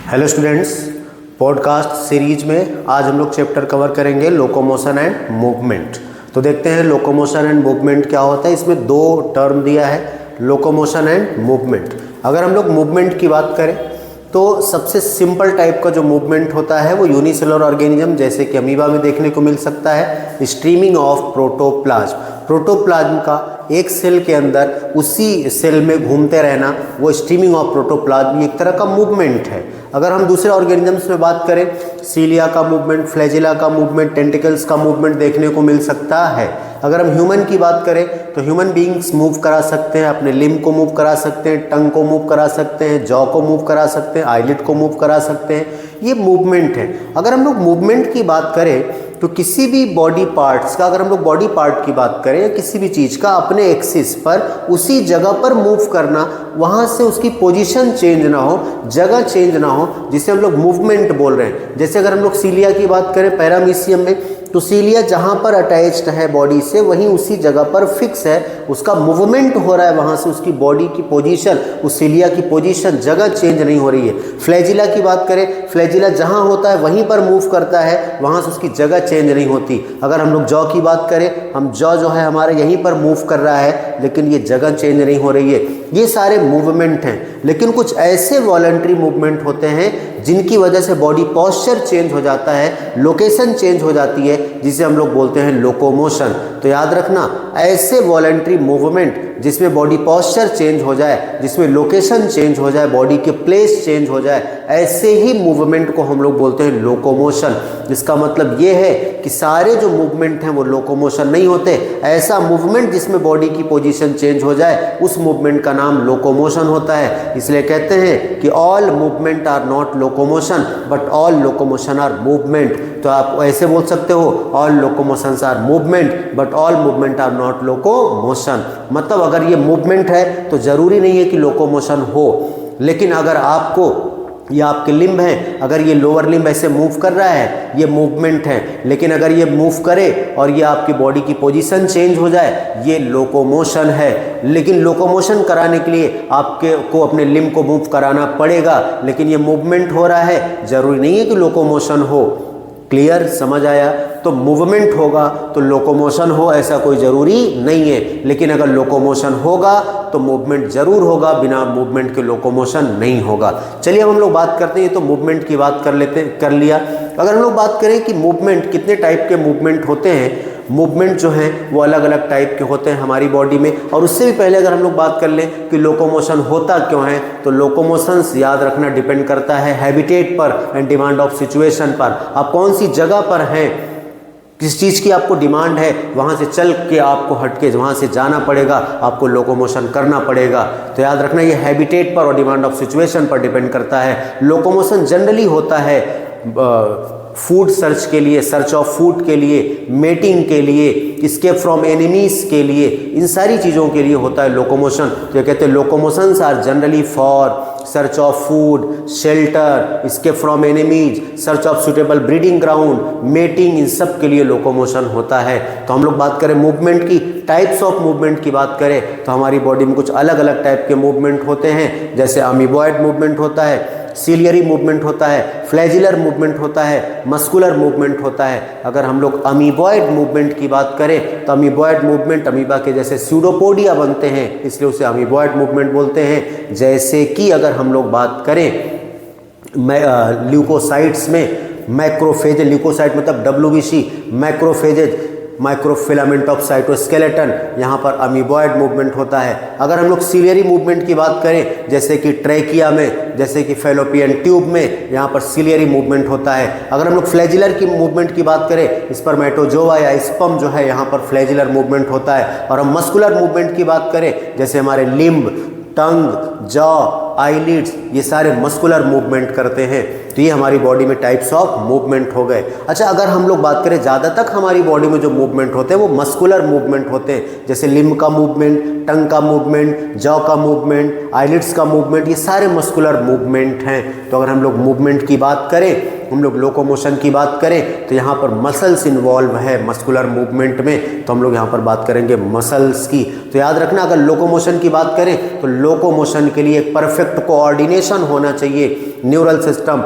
Hello students, podcast series में आज हम लोग चैप्टर कवर करेंगे लोकोमोशन एंड मूवमेंट। तो देखते हैं लोकोमोशन एंड मूवमेंट क्या होता है। इसमें दो टर्म दिया है, लोकोमोशन एंड मूवमेंट। अगर हम लोग मूवमेंट की बात करें तो सबसे सिंपल टाइप का जो मूवमेंट होता है वो यूनिसेलुलर ऑर्गेनिज्म जैसे कि अमीबा में देखने को मिल सकता है। स्ट्रीमिंग ऑफ प्रोटोप्लाज्म, प्रोटोप्लाज्म का एक सेल के अंदर उसी सेल में घूमते रहना, वो स्ट्रीमिंग ऑफ प्रोटोप्लाज्म एक तरह का मूवमेंट है। अगर हम दूसरे ऑर्गेनिजम्स में बात करें, सीलिया का मूवमेंट, फ्लैजिला का मूवमेंट, टेंटिकल्स का मूवमेंट देखने को मिल सकता है। अगर हम ह्यूमन की बात करें तो ह्यूमन बीइंग्स मूव करा सकते हैं, अपने लिम्ब को मूव करा सकते हैं, टंग को मूव करा सकते हैं, जॉ को मूव करा सकते हैं, आईलिड को मूव करा सकते हैं। ये मूवमेंट है। अगर हम लोग मूवमेंट की बात करें तो किसी भी बॉडी पार्ट्स का, अगर हम लोग बॉडी पार्ट की बात करें या किसी भी चीज़ का अपने एक्सिस पर उसी जगह पर मूव करना, वहाँ से उसकी पोजीशन चेंज ना हो, जगह चेंज ना हो, जिसे हम लोग मूवमेंट बोल रहे हैं। जैसे अगर हम लोग सीलिया की बात करें पैरामीशियम में, तो सीलिया जहाँ पर अटैच्ड है बॉडी से वहीं उसी जगह पर फिक्स है, उसका मूवमेंट हो रहा है, वहाँ से उसकी बॉडी की पोजीशन, उस सीलिया की पोजीशन, जगह चेंज नहीं हो रही है। फ्लैजिला की बात करें, फ्लैजिला जहाँ होता है वहीं पर मूव करता है, वहाँ से उसकी जगह चेंज नहीं होती। अगर हम लोग जॉ की बात करें, हम जॉ जो है हमारे यहीं पर मूव कर रहा है, लेकिन ये जगह चेंज नहीं हो रही है। ये सारे मूवमेंट हैं। लेकिन कुछ ऐसे वॉलंटरी मूवमेंट होते हैं जिनकी वजह से बॉडी पोस्चर चेंज हो जाता है, लोकेशन चेंज हो जाती है, जिसे हम लोग बोलते हैं लोकोमोशन। तो याद रखना, ऐसे वॉलंटरी मूवमेंट जिसमें बॉडी पोस्चर चेंज हो जाए, जिसमें लोकेशन चेंज हो जाए, बॉडी के प्लेस चेंज हो जाए, ऐसे ही मूवमेंट को हम लोग बोलते हैं लोकोमोशन। इसका मतलब ये है कि सारे जो मूवमेंट हैं वो लोकोमोशन नहीं होते। ऐसा मूवमेंट जिसमें बॉडी की पोजीशन चेंज हो जाए, उस मूवमेंट का नाम लोकोमोशन होता है। इसलिए कहते हैं कि all movement are not locomotion but all locomotion are movement. तो आप ऐसे बोल सकते हो, all locomotions are movement but all movement are not locomotion. मतलब अगर ये मूवमेंट है तो ज़रूरी नहीं है कि लोकोमोशन हो। लेकिन अगर आपको, ये आपके लिम्ब हैं, अगर ये लोअर लिम्ब ऐसे मूव कर रहा है, ये मूवमेंट है। लेकिन अगर ये मूव करे और ये आपकी बॉडी की पोजीशन चेंज हो जाए, ये लोकोमोशन है। लेकिन लोकोमोशन कराने के लिए आपके को अपने लिम्ब को मूव कराना पड़ेगा। लेकिन ये मूवमेंट हो रहा है, ज़रूरी नहीं है कि लोकोमोशन हो। क्लियर, समझ आया? तो मूवमेंट होगा तो लोकोमोशन हो, ऐसा कोई ज़रूरी नहीं है। लेकिन अगर लोकोमोशन होगा तो मूवमेंट ज़रूर होगा, बिना मूवमेंट के लोकोमोशन नहीं होगा। चलिए अब हम लोग बात करते हैं, तो मूवमेंट की बात कर लिया। अगर हम लोग बात करें कि मूवमेंट, कितने टाइप के मूवमेंट होते हैं, मूवमेंट जो हैं वो अलग अलग टाइप के होते हैं हमारी बॉडी में। और उससे भी पहले अगर हम लोग बात कर लें कि लोकोमोशन होता क्यों है, तो लोकोमोशंस याद रखना डिपेंड करता है हैबिटेट पर एंड डिमांड ऑफ सिचुएशन पर। आप कौन सी जगह पर हैं, किस चीज़ की आपको डिमांड है, वहाँ से चल के आपको हट के वहाँ से जाना पड़ेगा, आपको लोकोमोशन करना पड़ेगा। तो याद रखना ये हैबिटेट पर और डिमांड ऑफ सिचुएशन पर डिपेंड करता है। लोकोमोशन जनरली होता है फूड सर्च के लिए, सर्च ऑफ फूड के लिए, मेटिंग के लिए, एस्केप फ्रॉम एनिमीज के लिए, इन सारी चीज़ों के लिए होता है लोकोमोशन। तो ये कहते हैं locomotions are generally for search of food, shelter, escape from enemies, search of suitable breeding ground, mating, इन सब के लिए लोकोमोशन होता है। तो हम लोग बात करें मूवमेंट की, टाइप्स ऑफ मूवमेंट की बात करें तो हमारी बॉडी में कुछ अलग अलग टाइप के मूवमेंट होते हैं। जैसे अमीबॉइड मूवमेंट होता है, सीलियरी मूवमेंट होता है, फ्लैजिलर मूवमेंट होता है, मस्कुलर मूवमेंट होता है। अगर हम लोग अमीबॉइड मूवमेंट की बात करें तो अमीबॉइड मूवमेंट अमीबा के जैसे स्यूडोपोडिया बनते हैं, इसलिए उसे अमीबॉइड मूवमेंट बोलते हैं। जैसे कि अगर हम लोग बात करें ल्यूकोसाइट्स में, मैक्रोफेज, ल्यूकोसाइट मतलब WBC, macrophages, microfilament of cytoskeleton, यहाँ पर अमीबॉइड मूवमेंट होता है। अगर हम लोग सीलियरी मूवमेंट की बात करें, जैसे कि ट्रैकिया में, जैसे कि फेलोपियन ट्यूब में, यहाँ पर सीलियरी मूवमेंट होता है। अगर हम लोग फ्लैजिलर की मूवमेंट की बात करें, स्पर्मेटोजोआ या स्पर्म जो है, यहाँ पर फ्लैजिलर मूवमेंट होता है। और हम मस्कुलर मूवमेंट की बात करें, जैसे हमारे लिम्ब, टंग, जॉ, आईलिड्स, ये सारे मस्कुलर मूवमेंट करते हैं। तो ये हमारी बॉडी में टाइप्स ऑफ मूवमेंट हो गए। अच्छा, अगर हम लोग बात करें ज़्यादा तक हमारी बॉडी में जो मूवमेंट होते हैं वो मस्कुलर मूवमेंट होते हैं। जैसे लिम्ब का मूवमेंट, टंग का मूवमेंट, जॉ का मूवमेंट, आईलिड्स का मूवमेंट, ये सारे मस्कुलर मूवमेंट हैं। तो अगर हम लोग मूवमेंट की बात करें हम लोग लोकोमोशन की बात करें तो यहाँ पर मसल्स इन्वॉल्व है मस्कुलर मूवमेंट में, तो हम लोग यहाँ पर बात करेंगे मसल्स की। तो याद रखना, अगर लोकोमोशन की बात करें तो लोकोमोशन के लिए एक परफेक्ट कोऑर्डिनेशन होना चाहिए neural system,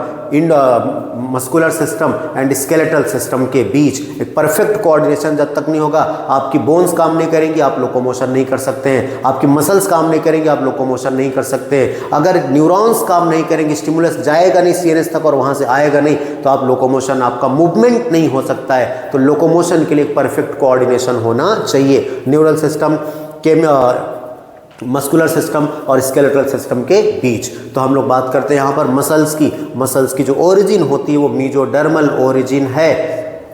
muscular system and skeletal system के बीच। एक परफेक्ट कोऑर्डिनेशन जब तक नहीं होगा, आपकी बोन्स काम नहीं करेंगी, आप लोकोमोशन नहीं कर सकते हैं। आपकी मसल्स काम नहीं करेंगे, आप लोकोमोशन नहीं कर सकते हैं। अगर न्यूरॉन्स काम नहीं करेंगे, स्टिमुलस जाएगा नहीं सीएनएस तक और वहाँ से आएगा नहीं, तो आप लोकोमोशन, आपका मूवमेंट नहीं हो सकता है। तो लोकोमोशन के लिए एक परफेक्ट कोऑर्डिनेशन होना चाहिए न्यूरल सिस्टम के, मस्कुलर सिस्टम और स्केलेटल सिस्टम के बीच। तो हम लोग बात करते हैं यहाँ पर मसल्स की। मसल्स की जो ओरिजिन होती है वो मीजोडर्मल ओरिजिन है।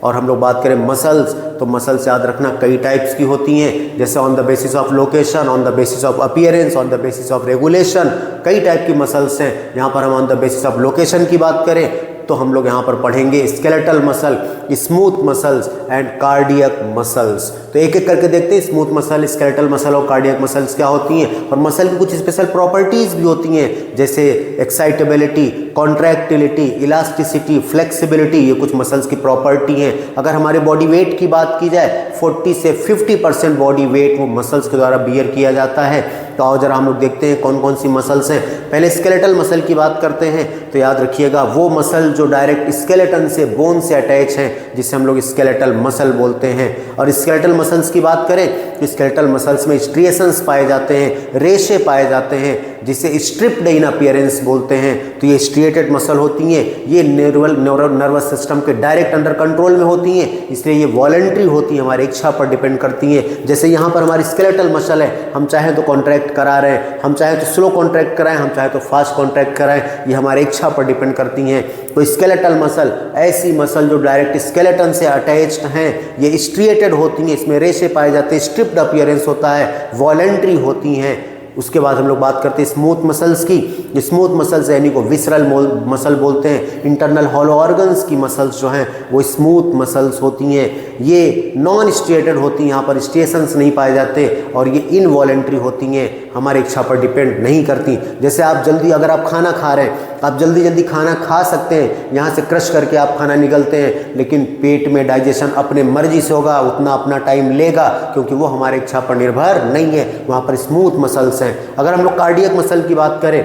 और हम लोग बात करें मसल्स, तो मसल्स याद रखना कई टाइप्स की होती हैं, जैसे on the basis of location, on the basis of appearance, on the basis of regulation, कई टाइप की मसल्स हैं। यहाँ पर हम on the basis of location की बात करें तो हम लोग यहाँ पर पढ़ेंगे skeletal muscle, smooth muscles and cardiac muscles. तो एक एक करके देखते हैं स्मूथ मसल, स्केलेटल मसल और कार्डियक मसल्स क्या होती हैं, और मसल की कुछ स्पेशल प्रॉपर्टीज भी होती हैं, जैसे एक्साइटेबिलिटी, कॉन्ट्रैक्टिलिटी, इलास्टिसिटी, फ्लेक्सिबिलिटी, ये कुछ मसल्स की प्रॉपर्टी हैं। अगर हमारे बॉडी वेट की बात की जाए, 40 से 50% बॉडी वेट वो मसल्स के द्वारा बियर किया जाता है। तो आओ जरा हम लोग देखते हैं कौन कौन सी मसल्स हैं। पहले स्केलेटल मसल की बात करते हैं, तो याद रखिएगा वो मसल जो डायरेक्ट स्केलेटन से, बोन से अटैच हैं, जिसे हम लोग स्केलेटल मसल बोलते हैं। और स्केलेटल मसल्स की बात करें तो स्केलेटल मसल्स में स्ट्रिएशंस पाए जाते हैं, रेशे पाए जाते हैं, जिसे स्ट्रिप्ड इन अपीयरेंस बोलते हैं। तो ये स्ट्रिएटेड मसल होती हैं, ये नर्वस सिस्टम के डायरेक्ट अंडर कंट्रोल में होती हैं, इसलिए ये वॉलंटरी होती हैं, हमारी इच्छा पर डिपेंड करती हैं। जैसे यहाँ पर हमारी स्केलेटल मसल है, हम चाहें तो कॉन्ट्रैक्ट करा रहे हैं, हम चाहें तो स्लो कॉन्ट्रैक्ट कराएं, हम चाहें तो फास्ट कॉन्ट्रैक्ट कराएं, ये हमारी इच्छा पर डिपेंड करती हैं। तो स्केलेटल मसल ऐसी मसल जो डायरेक्ट स्केलेटन से अटैच्ड हैं, ये स्ट्रिएटेड होती हैं, इसमें रेशे पाए जाते हैं, स्ट्रिप्ड अपीयरेंस होता है, वॉलंटरी होती हैं। उसके बाद हम लोग बात करते हैं स्मूथ मसल्स की। स्मूथ मसल्स यानी को विसरल मसल बोलते हैं। इंटरनल हॉलो ऑर्गन्स की मसल्स जो हैं वो स्मूथ मसल्स होती हैं। ये नॉन स्ट्रिएटेड होती हैं, यहाँ पर स्ट्रिएशंस नहीं पाए जाते, और ये इनवॉलेंट्री होती हैं, हमारी इच्छा पर डिपेंड नहीं करती। जैसे आप जल्दी, अगर आप खाना खा रहे हैं, आप जल्दी जल्दी खाना खा सकते हैं, यहाँ से क्रश करके आप खाना निगलते हैं, लेकिन पेट में डाइजेशन अपने मर्जी से होगा, उतना अपना टाइम लेगा, क्योंकि वो हमारे इच्छा पर निर्भर नहीं है, वहाँ पर स्मूथ मसल्स हैं। अगर हम लोग कार्डियक मसल की बात करें,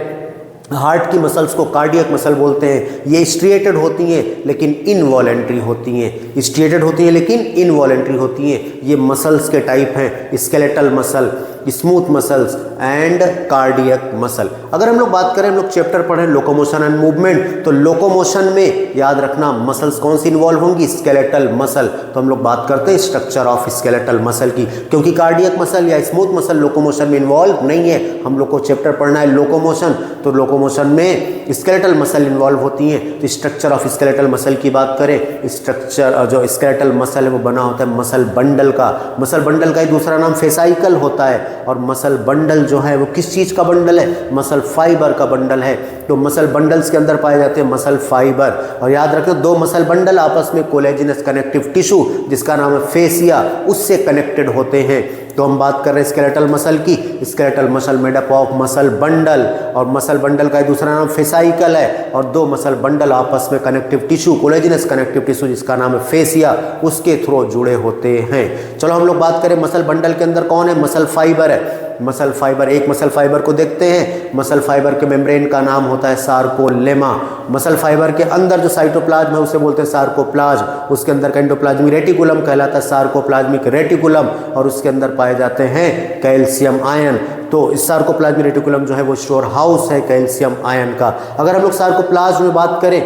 हार्ट की मसल्स को कार्डियक मसल बोलते हैं। ये स्ट्रिएटेड होती हैं लेकिन इनवॉलेंट्री होती हैं, स्ट्रिएटेड होती हैं लेकिन इनवॉलेंट्री होती हैं। ये मसल्स के टाइप हैं, skeletal muscle, smooth muscles and cardiac muscle. अगर हम लोग बात करें, हम लोग चैप्टर पढ़ें लोकोमोशन एंड मूवमेंट, तो लोकोमोशन में याद रखना मसल्स कौन सी इन्वॉल्व होंगी, स्केलेटल मसल। तो हम लोग बात करते हैं स्ट्रक्चर ऑफ स्केलेटल मसल की, क्योंकि कार्डियक मसल या स्मूथ मसल लोकोमोशन में इन्वॉल्व नहीं है। हम लोग को चैप्टर पढ़ना है लोकोमोशन, तो लोकोमोशन में स्केलेटल मसल इन्वॉल्व होती हैं। तो स्ट्रक्चर ऑफ स्केलेटल मसल की बात करें, स्ट्रक्चर जो स्केलेटल मसल है वो बना होता है मसल बंडल का। मसल बंडल का ही दूसरा नाम फेसाइकल होता है, और मसल बंडल जो है वो किस चीज़ का बंडल है, मसल फाइबर का बंडल है। तो मसल बंडल्स के अंदर पाए जाते हैं मसल फाइबर। और याद रखना, दो मसल बंडल आपस में कोलेजिनस कनेक्टिव टिश्यू जिसका नाम है फेसिया, उससे कनेक्टेड होते हैं। तो हम बात कर रहे हैं स्केलेटल मसल की। Skeletal muscle made up of muscle bundle, और मसल बंडल का दूसरा नाम फेसाइकल है, और दो मसल बंडल आपस में कनेक्टिव टिश्यू, कोलेजिनस कनेक्टिव टिश्यू जिसका नाम है फेसिया, उसके थ्रू जुड़े होते हैं। चलो हम लोग बात करें मसल बंडल के अंदर कौन है, मसल फाइबर है। मसल फाइबर, एक मसल फाइबर को देखते हैं। मसल फाइबर के मेम्ब्रेन का नाम होता है सार्कोलेमा। मसल फाइबर के अंदर जो साइटोप्लाज्म है उसे बोलते हैं सार्कोप्लाज्म। उसके अंदर का एंडोप्लाज्मिक रेटिकुलम कहलाता है सार्कोप्लाज्मिक रेटिकुलम, और उसके अंदर पाए जाते हैं कैल्शियम आयन। तो इस सार्कोप्लाज्मिक रेटिकुलम जो है वो स्टोर हाउस है कैल्शियम आयन का। अगर हम लोग सार्कोप्लाज्म में बात करें,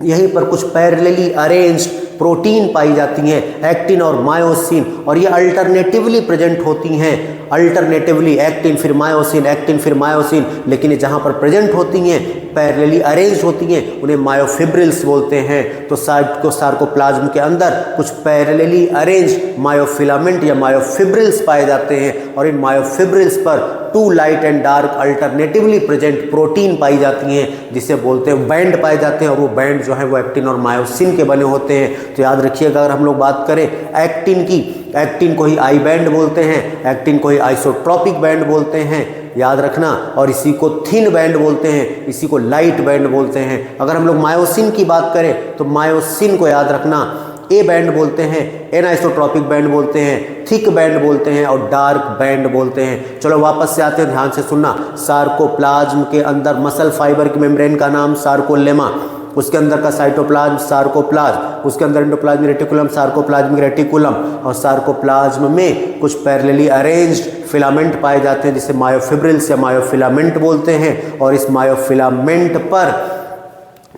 यहीं पर कुछ पैरेलली अरेंज्ड प्रोटीन पाई जाती हैं, एक्टिन और मायोसिन, और ये अल्टरनेटिवली प्रेजेंट होती हैं। अल्टरनेटिवली एक्टिन फिर मायोसिन, एक्टिन फिर मायोसिन, लेकिन ये जहाँ पर प्रेजेंट होती हैं पैरेलली अरेंज होती हैं, उन्हें मायोफिब्रिल्स बोलते हैं। तो सार्कोप्लाज्म के अंदर कुछ पैरेलली अरेंज मायोफिलामेंट या मायोफिब्रिल्स पाए जाते हैं, और इन मायोफिब्रिल्स पर two light and dark alternatively present protein पाई जाती हैं, जिसे बोलते हैं बैंड पाए जाते हैं, और वो बैंड जो है वो एक्टिन और मायोसिन के बने होते हैं। तो याद रखिएगा, अगर हम लोग बात करें एक्टिन की, एक्टिन को ही आई बैंड बोलते हैं, एक्टिन को ही आइसोट्रॉपिक बैंड बोलते हैं। याद रखना। और इसी को थिन बैंड बोलते हैं, इसी को लाइट बैंड बोलते हैं। अगर हम लोग मायोसिन की बात करें तो मायोसिन को याद रखना ए बैंड बोलते हैं, एनाइसोट्रॉपिक बैंड बोलते हैं, थिक बैंड बोलते हैं और डार्क बैंड बोलते हैं। चलो वापस से आते हैं, ध्यान से सुनना। सार्कोप्लाज्म के अंदर मसल फाइबर की मेम्ब्रेन का नाम सार्कोलेमा, उसके अंदर का साइटोप्लाज्म सार्कोप्लाज्म, उसके अंदर एंडोप्लाज्मिक रेटिकुलम सार्कोप्लाज्मिक रेटिकुलम, और सार्कोप्लाज्म में कुछ पैरेलली अरेंज्ड फिलामेंट पाए जाते हैं जिसे मायोफिब्रिल्स या मायोफिलामेंट बोलते हैं। और इस मायोफिलामेंट पर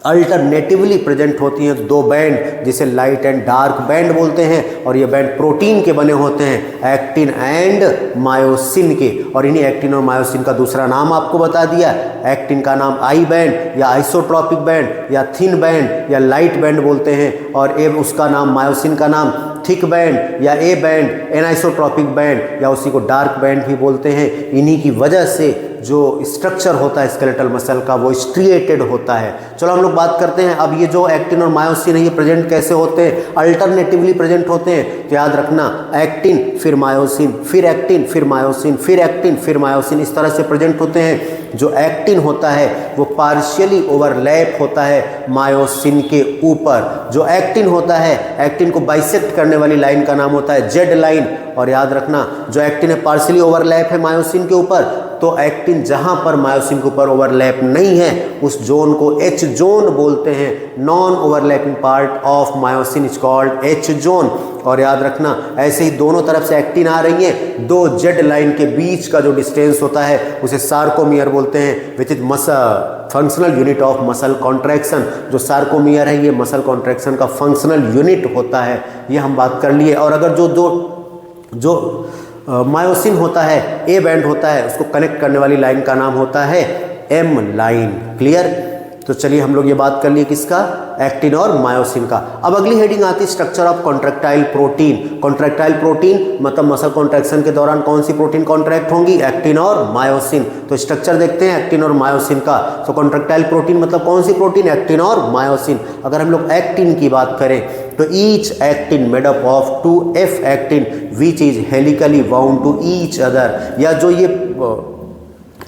अल्टरनेटिवली प्रेजेंट होती हैं दो बैंड जिसे लाइट एंड डार्क बैंड बोलते हैं। और ये बैंड प्रोटीन के बने होते हैं, एक्टिन एंड मायोसिन के। और इन्हीं एक्टिन और मायोसिन का दूसरा नाम आपको बता दिया। एक्टिन का नाम आई बैंड या आइसोट्रॉपिक बैंड या थिन बैंड या लाइट बैंड बोलते हैं, और उसका नाम मायोसिन का नाम थिक बैंड या ए बैंड, एनाइसोट्रॉपिक बैंड या उसी को डार्क बैंड भी बोलते हैं। इन्हीं की वजह से जो स्ट्रक्चर होता है स्केलेटल मसल का वो स्ट्रिएटेड होता है। चलो हम लोग बात करते हैं अब ये जो एक्टिन और मायोसिन है ये प्रेजेंट कैसे होते हैं, अल्टरनेटिवली प्रेजेंट होते हैं। तो याद रखना एक्टिन फिर मायोसिन फिर एक्टिन फिर मायोसिन फिर एक्टिन फिर मायोसिन, इस तरह से प्रेजेंट होते हैं। जो एक्टिन होता है वो पार्शियली ओवरलैप होता है मायोसिन के ऊपर। जो एक्टिन होता है, एक्टिन को बाइसेक्ट करने वाली लाइन का नाम होता है जेड लाइन। और याद रखना जो एक्टिन है पार्शियली ओवरलैप है मायोसिन के ऊपर, तो एक्टिन जहां पर मायोसिन के ऊपर ओवरलैप नहीं है उस जोन को एच जोन बोलते हैं। Non overlapping part of myosin is called H zone. और याद रखना ऐसे ही दोनों तरफ से एक्टिन आ रही है, दो जेड लाइन के बीच का जो डिस्टेंस होता है उसे सार्कोमियर बोलते हैं, which is functional unit of muscle contraction. जो सार्कोमियर है ये मसल कॉन्ट्रैक्शन का फंक्शनल यूनिट होता है, ये हम बात कर लिए। और अगर जो मायोसिन होता है ए बैंड होता है उसको कनेक्ट करने वाली लाइन का नाम होता है एम लाइन। क्लियर? तो चलिए हम लोग ये बात कर लिए किसका, एक्टिन और मायोसिन का। अब अगली हेडिंग आती है structure of contractile protein. Contractile protein मतलब मसल कॉन्ट्रैक्शन के दौरान कौन सी प्रोटीन कॉन्ट्रैक्ट होंगी, एक्टिन और मायोसिन। तो स्ट्रक्चर देखते हैं एक्टिन और मायोसिन का। तो कॉन्ट्रैक्टाइल प्रोटीन मतलब कौन सी प्रोटीन, एक्टिन और मायोसिन। अगर हम लोग एक्टिन की बात करें तो each actin made up of 2F actin which is helically bound to each other. या जो ये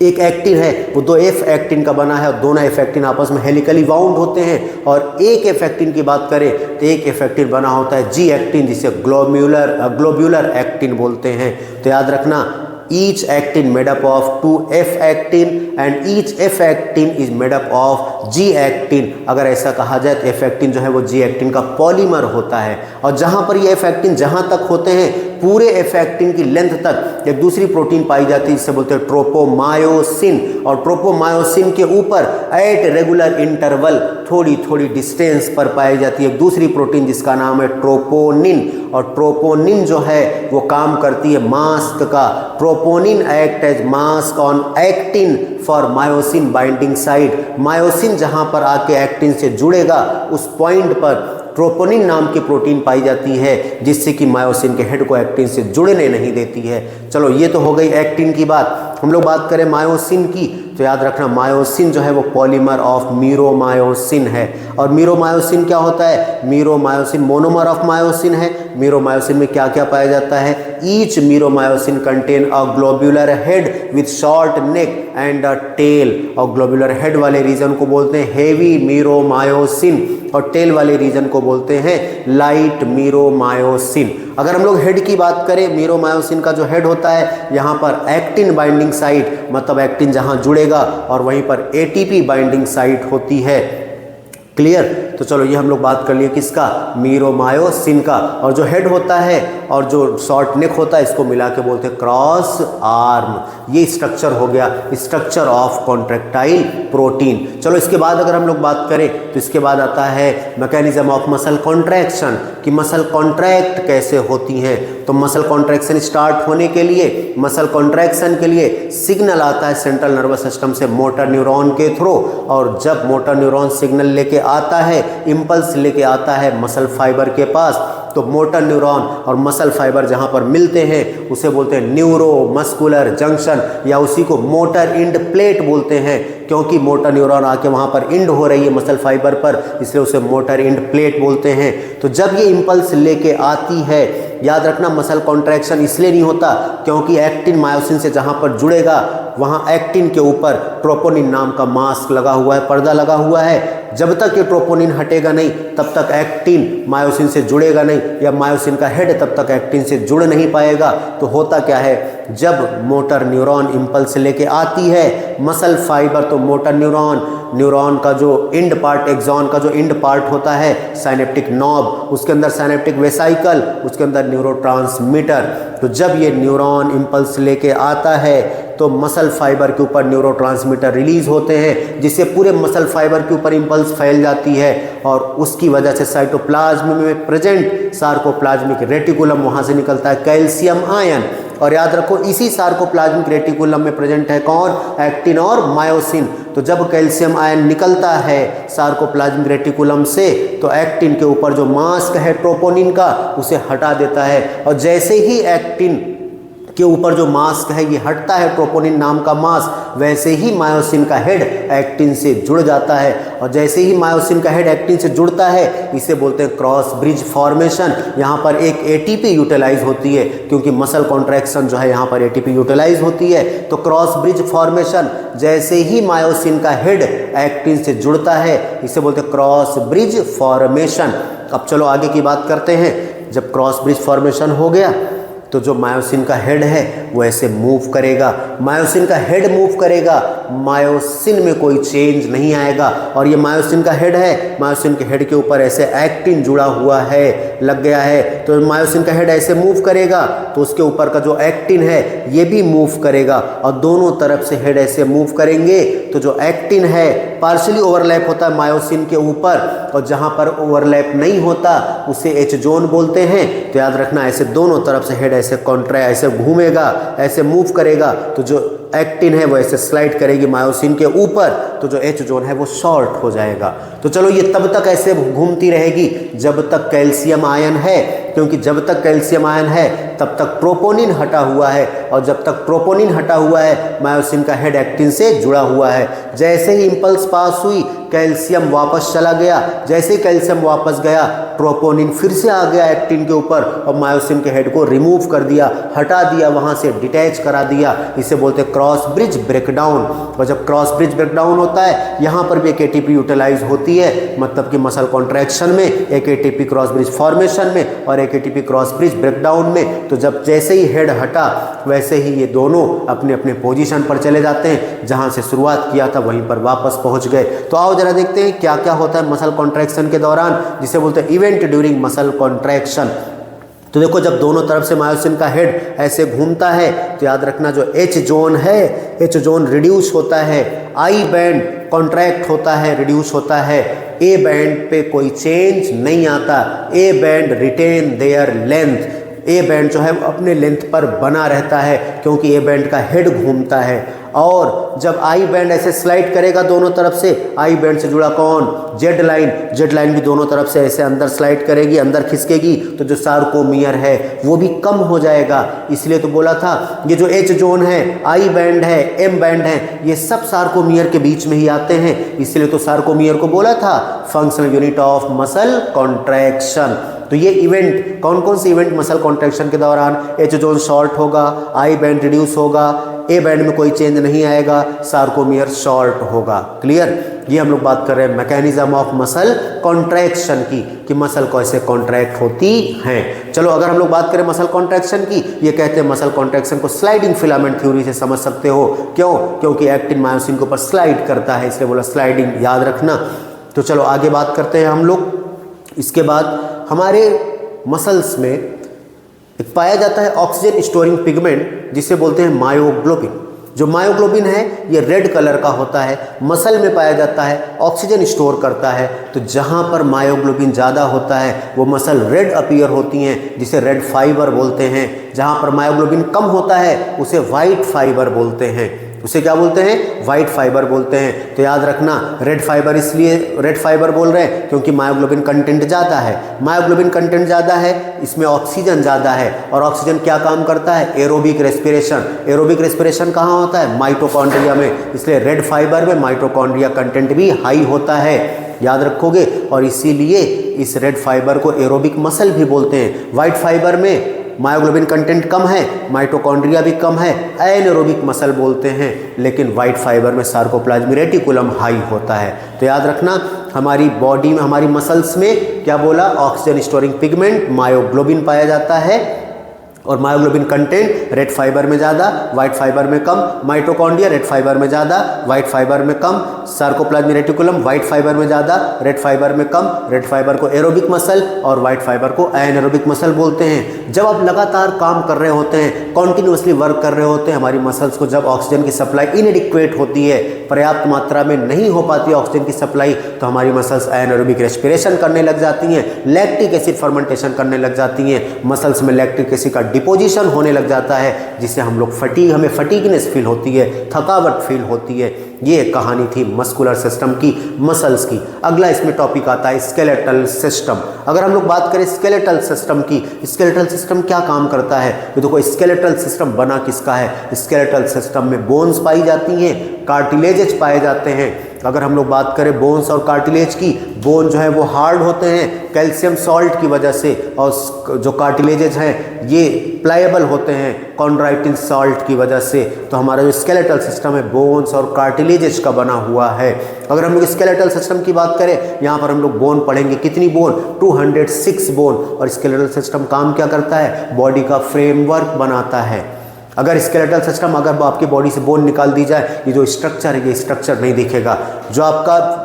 एक एक्टिन है वो 2F एक्टिन का बना है और दोनों F एक्टिन आपस में हेलिकली बाउंड होते हैं। और एक F एक्टिन की बात करें तो एक F एक्टिन बना होता है G एक्टिन जिसे ग्लोब्यूलर एक्टिन बोलते हैं। तो याद रखना each actin made up of 2F actin and each F actin is made up of G actin। अगर ऐसा कहा जाए तो F actin जो है वो G actin का पॉलीमर होता है। और जहाँ पर ये F actin जहाँ तक होते हैं पूरे F actin की लेंथ तक एक दूसरी प्रोटीन पाई जाती है जिसे बोलते हैं ट्रोपोमायोसिन। और ट्रोपोमायोसिन के ऊपर एट रेगुलर इंटरवल थोड़ी थोड़ी डिस्टेंस पर पाई जाती है एक दूसरी प्रोटीन जिसका नाम है ट्रोपोनिन। और ट्रोपोनिन जो है वो काम करती है मास्क का। Troponin act as mask on actin for myosin binding site. Myosin जहां पर आके एक्टिन से जुड़ेगा उस पॉइंट पर ट्रोपोनिन नाम की प्रोटीन पाई जाती है जिससे कि मायोसिन के हेड को एक्टिन से जुड़ने नहीं देती है। चलो ये तो हो गई एक्टिन की बात। हम लोग बात करें मायोसिन की तो याद रखना मायोसिन जो है वो पॉलीमर ऑफ मीरोमायोसिन है। और मीरोमायोसिन क्या होता है, मीरोमायोसिन मोनोमर ऑफ मायोसिन है। मीरोमायोसिन में क्या क्या पाया जाता है, each meromyosin contain a globular head with short neck and a tail. और ग्लोब्यूलर हेड वाले रीजन को बोलते हैं हेवी मीरोमायोसिन और टेल वाले रीजन को बोलते हैं लाइट मीरोमायोसिन। अगर हम लोग हेड की बात करें, मीरोमायोसिन का जो हेड होता है यहाँ पर एक्टिन बाइंडिंग साइट मतलब एक्टिन जहाँ जुड़ेगा और वहीं पर एटीपी बाइंडिंग साइट होती है। क्लियर? तो चलो ये हम लोग बात कर लिए किसका, मीरोमायोसिन का। और जो हेड होता है और जो शॉर्ट नेक होता है इसको मिला के बोलते हैं क्रॉस आर्म। ये स्ट्रक्चर हो गया स्ट्रक्चर ऑफ कॉन्ट्रैक्टाइल प्रोटीन। चलो इसके बाद अगर हम लोग बात करें तो इसके बाद आता है मैकेनिज्म ऑफ मसल कॉन्ट्रैक्शन कि मसल कॉन्ट्रैक्ट कैसे होती हैं। तो मसल कॉन्ट्रैक्शन स्टार्ट होने के लिए, मसल कॉन्ट्रैक्शन के लिए सिग्नल आता है सेंट्रल नर्वस सिस्टम से मोटर न्यूरॉन के थ्रू। और जब मोटर न्यूरॉन सिग्नल लेके आता है, इंपल्स लेके आता है मसल फाइबर के पास, तो मोटर न्यूरॉन और मसल फाइबर जहां पर मिलते हैं उसे बोलते हैं न्यूरो मस्कुलर जंक्शन या उसी को मोटर इंड प्लेट बोलते हैं। क्योंकि मोटर न्यूरॉन आके वहां पर इंड हो रही है मसल फाइबर पर, इसलिए उसे मोटर इंड प्लेट बोलते हैं। तो जब ये इंपल्स लेके आती है, याद रखना मसल कॉन्ट्रैक्शन इसलिए नहीं होता क्योंकि एक्टिन मायोसिन से जहां पर जुड़ेगा वहाँ एक्टिन के ऊपर ट्रोपोनिन नाम का मास्क लगा हुआ है, पर्दा लगा हुआ है। जब तक ये ट्रोपोनिन हटेगा नहीं तब तक एक्टिन मायोसिन से जुड़ेगा नहीं, या मायोसिन का हेड तब तक एक्टिन से जुड़ नहीं पाएगा। तो होता क्या है, जब मोटर न्यूरॉन इम्पल्स लेके आती है मसल फाइबर, तो मोटर न्यूरॉन का जो इंड पार्ट, एक्सॉन का जो इंड पार्ट होता है, साइनेप्टिक नॉब, उसके अंदर साइनेप्टिक वेसाइकल, उसके अंदर न्यूरोट्रांसमीटर। तो जब ये न्यूरॉन इम्पल्स लेके आता है तो मसल फाइबर के ऊपर न्यूरोट्रांसमीटर रिलीज होते हैं, जिससे पूरे मसल फाइबर के ऊपर इम्पल्स फैल जाती है, और उसकी वजह से साइटोप्लाज्म में प्रेजेंट सार्कोप्लाज्मिक रेटिकुलम, वहाँ से निकलता है कैल्शियम आयन। और याद रखो इसी सार्कोप्लाज्मिक रेटिकुलम में प्रेजेंट है कौन, एक्टिन और मायोसिन। तो जब कैल्शियम आयन निकलता है सार्कोप्लाज्मिक रेटिकुलम से, तो एक्टिन के ऊपर जो मास्क है ट्रोपोनिन का, उसे हटा देता है। और जैसे ही एक्टिन के ऊपर जो मास्क है ये हटता है, ट्रोपोनिन नाम का मास्क, वैसे ही मायोसिन का हेड एक्टिन से जुड़ जाता है। और जैसे ही मायोसिन का हेड एक्टिन से जुड़ता है, इसे बोलते हैं क्रॉस ब्रिज फॉर्मेशन। यहाँ पर एक एटीपी यूटिलाइज होती है, क्योंकि मसल कॉन्ट्रैक्शन जो है यहाँ पर एटीपी यूटिलाइज होती है। तो क्रॉस ब्रिज फॉर्मेशन, जैसे ही मायोसिन का हेड एक्टिन से जुड़ता है, इसे बोलते हैं क्रॉस ब्रिज फॉर्मेशन। अब चलो आगे की बात करते हैं। जब क्रॉस ब्रिज फॉर्मेशन हो गया तो जो मायोसिन का हेड है वो ऐसे मूव करेगा, मायोसिन का हेड मूव करेगा, मायोसिन में कोई चेंज नहीं आएगा। और ये मायोसिन का हेड है, मायोसिन के हेड के ऊपर ऐसे एक्टिन जुड़ा हुआ है, लग गया है। तो मायोसिन का हेड ऐसे मूव करेगा तो उसके ऊपर का जो एक्टिन है ये भी मूव करेगा, और दोनों तरफ से हेड ऐसे मूव करेंगे तो जो एक्टिन है पार्शियली ओवरलैप होता है मायोसिन के ऊपर, और जहाँ पर ओवरलैप नहीं होता उसे एच जोन बोलते हैं। तो याद रखना ऐसे दोनों तरफ से हेड ऐसे ऐसे घूमेगा, ऐसे मूव करेगा, तो जो एक्टिन है वो ऐसे स्लाइड करेगी मायोसिन के ऊपर, तो जो एच जोन है वो शॉर्ट हो जाएगा। तो चलो ये तब तक ऐसे घूमती रहेगी जब तक कैल्शियम आयन है, क्योंकि जब तक कैल्शियम आयन है तब तक ट्रोपोनिन हटा हुआ है, और जब तक ट्रोपोनिन हटा हुआ है मायोसिन का हेड एक्टिन से जुड़ा हुआ है। जैसे ही इंपल्स पास हुई कैल्शियम वापस चला गया, जैसे ही कैल्शियम वापस गया ट्रोपोनिन फिर से आ गया एक्टिन के ऊपर, और मायोसिन के हेड को रिमूव कर दिया, हटा दिया, वहाँ से डिटैच करा दिया। इसे बोलते हैं क्रॉस ब्रिज ब्रेकडाउन। और जब क्रॉस ब्रिज ब्रेकडाउन होता है यहाँ पर भी एक एटीपी यूटिलाइज होती है, मतलब कि मसल कॉन्ट्रैक्शन में, एक एटीपी क्रॉस ब्रिज फॉर्मेशन में और एक एटीपी क्रॉस ब्रिज ब्रेकडाउन में। तो जब जैसे ही हेड हटा वैसे ही ये दोनों अपने अपने पोजीशन पर चले जाते हैं, जहाँ से शुरुआत किया था वहीं पर वापस पहुँच गए। तो आओ जरा देखते हैं क्या क्या होता है मसल कॉन्ट्रैक्शन के दौरान, जिसे बोलते हैं इवेंट ड्यूरिंग मसल कॉन्ट्रैक्शन। तो देखो जब दोनों तरफ से मायोसिन का हेड ऐसे घूमता है तो याद रखना जो एच जोन है, एच जोन रिड्यूस होता है, आई बैंड कॉन्ट्रैक्ट होता है, रिड्यूस होता है, ए बैंड पे कोई चेंज नहीं आता, A band retain their length, A band जो है अपने लेंथ पर बना रहता है, क्योंकि ए बैंड का हेड घूमता है। और जब आई बैंड ऐसे स्लाइड करेगा दोनों तरफ से, आई बैंड से जुड़ा कौन, जेड लाइन, जेड लाइन भी दोनों तरफ से ऐसे अंदर स्लाइड करेगी, अंदर खिसकेगी, तो जो सार्कोमियर है वो भी कम हो जाएगा। इसलिए तो बोला था ये जो एच जोन है, आई बैंड है, एम बैंड है, ये सब सार्कोमियर के बीच में ही आते हैं। इसलिए तो सार्कोमियर को बोला था functional unit of muscle contraction. तो ये इवेंट कौन कौन से इवेंट मसल कॉन्ट्रैक्शन के दौरान, एच जोन शॉर्ट होगा, आई बैंड रिड्यूस होगा, ए बैंड में कोई चेंज नहीं आएगा, सार्कोमियर शॉर्ट होगा। क्लियर? ये हम लोग बात कर रहे हैं मैकेनिज्म ऑफ मसल कॉन्ट्रैक्शन की, कि मसल कैसे कॉन्ट्रैक्ट होती हैं। चलो अगर हम लोग बात करें मसल कॉन्ट्रैक्शन की, ये कहते हैं मसल कॉन्ट्रैक्शन को स्लाइडिंग फिलामेंट थ्योरी से समझ सकते हो। क्यों? क्योंकि एक्टिन मायोसिन के ऊपर स्लाइड करता है, इसलिए बोला स्लाइडिंग, याद रखना। तो चलो आगे बात करते हैं हम लोग। इसके बाद हमारे मसल्स में एक पाया जाता है ऑक्सीजन स्टोरिंग पिगमेंट, जिसे बोलते हैं मायोग्लोबिन। जो मायोग्लोबिन है ये रेड कलर का होता है, मसल में पाया जाता है, ऑक्सीजन स्टोर करता है। तो जहाँ पर मायोग्लोबिन ज़्यादा होता है वो मसल रेड अपीयर होती हैं, जिसे रेड फाइबर बोलते हैं। जहाँ पर मायोग्लोबिन कम होता है उसे वाइट फाइबर बोलते हैं, उसे क्या बोलते हैं, वाइट फाइबर बोलते हैं। तो याद रखना रेड फाइबर इसलिए रेड फाइबर बोल रहे हैं क्योंकि मायोग्लोबिन कंटेंट ज़्यादा है, मायोग्लोबिन कंटेंट ज़्यादा है, इसमें ऑक्सीजन ज़्यादा है, और ऑक्सीजन क्या काम करता है, एरोबिक रेस्पिरेशन। एरोबिक रेस्पिरेशन कहाँ होता है, माइटोकॉन्ड्रिया में, इसलिए रेड फाइबर में माइटोकॉन्ड्रिया कंटेंट भी हाई होता है, याद रखोगे। और इसीलिए इस रेड फाइबर को एरोबिक मसल भी बोलते हैं। वाइट फाइबर में मायोग्लोबिन कंटेंट कम है, माइटोकॉन्ड्रिया भी कम है, एनारोबिक मसल बोलते हैं, लेकिन वाइट फाइबर में सार्कोप्लाज्मिक रेटिकुलम हाई होता है। तो याद रखना हमारी बॉडी में, हमारी मसल्स में क्या बोला, ऑक्सीजन स्टोरिंग पिगमेंट मायोग्लोबिन पाया जाता है और मायोग्लोबिन कंटेंट रेड फाइबर में ज़्यादा, वाइट फाइबर में कम, माइटोकॉन्ड्रिया रेड फाइबर में ज़्यादा, वाइट फाइबर में कम, सार्कोप्लाज्मिक रेटिकुलम वाइट फाइबर में ज़्यादा, रेड फाइबर में कम। रेड फाइबर को एरोबिक मसल और वाइट फाइबर को एनारोबिक मसल बोलते हैं। जब आप लगातार काम कर रहे होते हैं, कॉन्टिन्यूसली वर्क कर रहे होते हैं, हमारी मसल्स को जब ऑक्सीजन की सप्लाई इनएडिक्वेट होती है, पर्याप्त मात्रा में नहीं हो पाती ऑक्सीजन की सप्लाई, तो हमारी मसल्स एनारोबिक रेस्पिरेशन करने लग जाती हैं, लैक्टिक एसिड फर्मेंटेशन करने लग जाती हैं, मसल्स में लैक्टिक एसिड का डिपोजिशन होने लग जाता है, जिससे हमें फटीगनेस फील होती है, थकावट फील होती है। ये कहानी थी मस्कुलर सिस्टम की, मसल्स की। अगला इसमें टॉपिक आता है स्केलेटल सिस्टम। अगर हम लोग बात करें स्केलेटल सिस्टम की, स्केलेटल सिस्टम क्या काम करता है, तो देखो स्केलेटल सिस्टम बना किसका है। स्केलेटल सिस्टम में बोन्स पाई जाती हैं, कार्टिलेजेस पाए जाते हैं। अगर हम लोग बात करें बोन्स और कार्टिलेज की, बोन जो है वो हार्ड होते हैं कैल्शियम सॉल्ट की वजह से, और जो कार्टिलेजेस हैं ये प्लायबल होते हैं कॉन्ड्राइटिन सॉल्ट की वजह से। तो हमारा जो स्केलेटल सिस्टम है बोन्स और कार्टिलेजेस का बना हुआ है। अगर हम लोग स्केलेटल सिस्टम की बात करें, यहाँ पर हम लोग बोन पढ़ेंगे, कितनी बोन, 206 बोन। और स्केलेटल सिस्टम काम क्या करता है, बॉडी का फ्रेमवर्क बनाता है। अगर स्केलेटल सिस्टम, अगर आपकी बॉडी से बोन निकाल दी जाए, ये जो स्ट्रक्चर है ये स्ट्रक्चर नहीं दिखेगा। जो आपका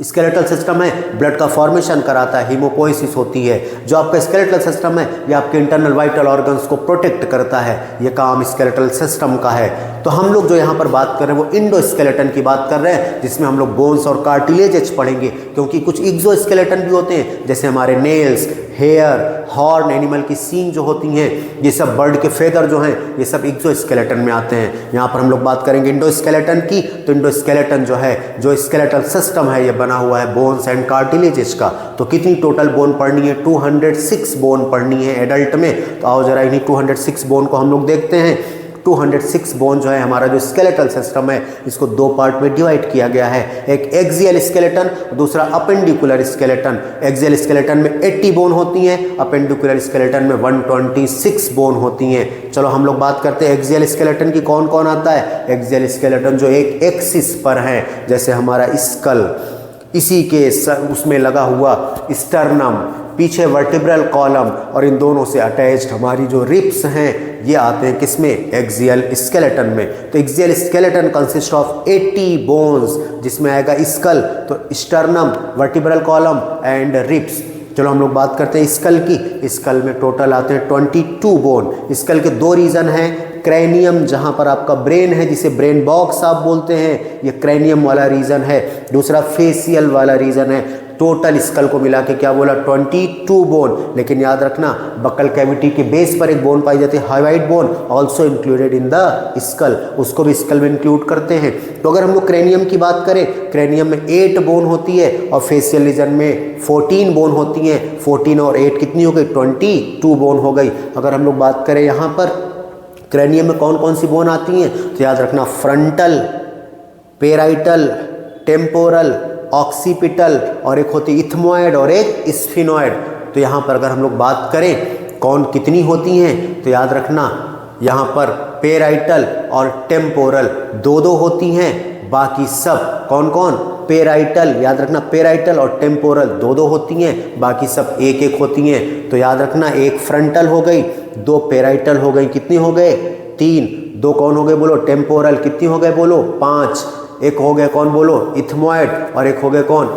स्केलेटल सिस्टम है ब्लड का फॉर्मेशन कराता है, हीमोपोइसिस होती है। जो आपका स्केलेटल सिस्टम है ये आपके इंटरनल वाइटल ऑर्गन्स को प्रोटेक्ट करता है, ये काम स्केलेटल सिस्टम का है। तो हम लोग जो यहाँ पर बात कर रहे हैं वो इंडोस्केलेटन की बात कर रहे हैं, जिसमें हम लोग बोन्स और कार्टिलेजेस पढ़ेंगे, क्योंकि कुछ एक्सोस्केलेटन भी होते हैं, जैसे हमारे नेल्स, हेयर, हॉर्न, एनिमल की सींग जो होती हैं, ये सब बर्ड के फेदर जो हैं, ये सब एक्सोस्केलेटन में आते हैं। यहाँ पर हम लोग बात करेंगे इंडोस्केलेटन की। तो इंडोस्केलेटन जो है, जो स्केलेटल सिस्टम है, ये बना हुआ है बोन्स एंड कार्टिलेजेस का। तो कितनी टोटल बोन पढ़नी है, 206 बोन पढ़नी है एडल्ट में। तो आओ जरा इन्हीं 206 बोन को हम लोग देखते हैं। 206 बोन जो है हमारा जो स्केलेटल सिस्टम है, इसको दो पार्ट में डिवाइड किया गया है, एक एक्सियल स्केलेटन, दूसरा अपेंडिकुलर स्केलेटन। एक्सियल स्केलेटन में 80 बोन होती हैं, अपेंडिकुलर स्केलेटन में 126 बोन होती हैं। चलो हम लोग बात करते हैं एक्सियल स्केलेटन की, कौन कौन आता है। एक्सियल स्केलेटन जो एक एक्सिस पर है, जैसे हमारा स्कल, इसी के उसमें लगा हुआ स्टर्नम, पीछे वर्टिब्रल कॉलम, और इन दोनों से अटैच्ड हमारी जो रिब्स हैं, ये आते हैं किसमें, एक्सियल स्केलेटन में। तो axial skeleton consist of 80 bones, जिसमें आएगा स्कल, तो sternum, vertebral column and ribs. चलो हम लोग बात करते हैं स्कल की। स्कल में टोटल आते हैं 22 बोन। स्कल के दो रीजन हैं, क्रैनियम जहाँ पर आपका ब्रेन है, जिसे ब्रेन बॉक्स आप बोलते हैं, ये क्रैनियम वाला रीजन है। दूसरा फेसियल वाला रीजन है। टोटल स्कल को मिला के क्या बोला, 22 बोन। लेकिन याद रखना बक्कल कैविटी के बेस पर एक बोन पाई जाती है, hyoid bone, also included in the skull, उसको भी स्कल में इंक्लूड करते हैं। तो अगर हम लोग क्रैनियम की बात करें, क्रैनियम में 8 बोन होती है और फेसियल रीजन में 14 बोन होती हैं। 14 और 8 कितनी हो गई, 22 बोन हो गई। अगर हम लोग बात करें यहाँ पर क्रैनियम में कौन कौन सी बोन आती हैं, तो याद रखना फ्रंटल, पेराइटल, टेम्पोरल, ऑक्सीपिटल, और एक होती इथमोइड और एक स्फिनोइड। तो यहाँ पर अगर हम लोग बात करें कौन कितनी होती हैं, तो याद रखना यहाँ पर पेराइटल और टेम्पोरल दो होती हैं, बाकी सब कौन कौन, पेराइटल, याद रखना पेराइटल और टेम्पोरल दो होती हैं, बाकी सब एक एक होती हैं। तो याद रखना एक फ्रंटल हो गई, 2 पेराइटल हो गई, कितनी हो गए, 3, 2 कौन हो गए बोलो, टेम्पोरल, कितनी हो गए बोलो, 5, एक हो गए कौन बोलो, इथमोइड, और एक हो गए कौन,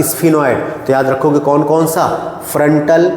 स्फिनोइड। तो याद रखोगे कौन कौन सा, frontal,